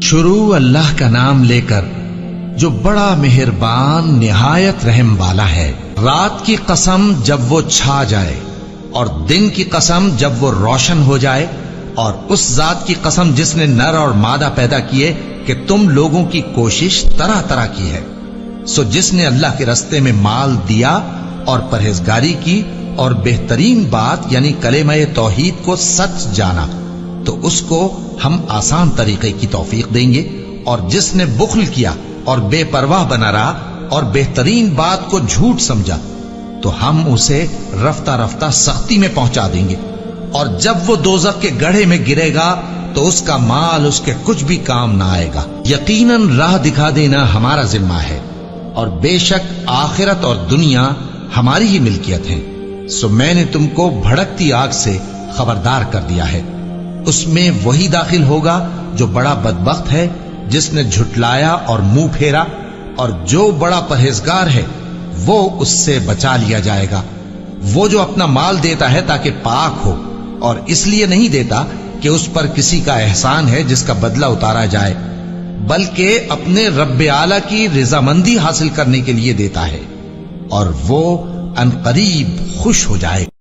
شروع اللہ کا نام لے کر جو بڑا مہربان نہایت رحم والا ہے۔ رات کی قسم جب وہ چھا جائے اور دن کی قسم جب وہ روشن ہو جائے، اور اس ذات کی قسم جس نے نر اور مادہ پیدا کیے کہ تم لوگوں کی کوشش طرح طرح کی ہے۔ سو جس نے اللہ کے رستے میں مال دیا اور پرہیزگاری کی اور بہترین بات یعنی کلمہ توحید کو سچ جانا، تو اس کو ہم آسان طریقے کی توفیق دیں گے، اور جس نے بخل کیا اور بے پرواہ بنا رہا اور بہترین بات کو جھوٹ سمجھا، تو ہم اسے رفتہ رفتہ سختی میں پہنچا دیں گے، اور جب وہ دوزخ کے گڑھے میں گرے گا تو اس کا مال اس کے کچھ بھی کام نہ آئے گا۔ یقیناً راہ دکھا دینا ہمارا ذمہ ہے، اور بے شک آخرت اور دنیا ہماری ہی ملکیت ہے۔ سو میں نے تم کو بھڑکتی آگ سے خبردار کر دیا ہے، اس میں وہی داخل ہوگا جو بڑا بدبخت ہے، جس نے جھٹلایا اور منہ پھیرا، اور جو بڑا پرہیزگار ہے وہ اس سے بچا لیا جائے گا۔ وہ جو اپنا مال دیتا ہے تاکہ پاک ہو، اور اس لیے نہیں دیتا کہ اس پر کسی کا احسان ہے جس کا بدلہ اتارا جائے، بلکہ اپنے رب اعلیٰ کی رضامندی حاصل کرنے کے لیے دیتا ہے، اور وہ ان قریب خوش ہو جائے گا۔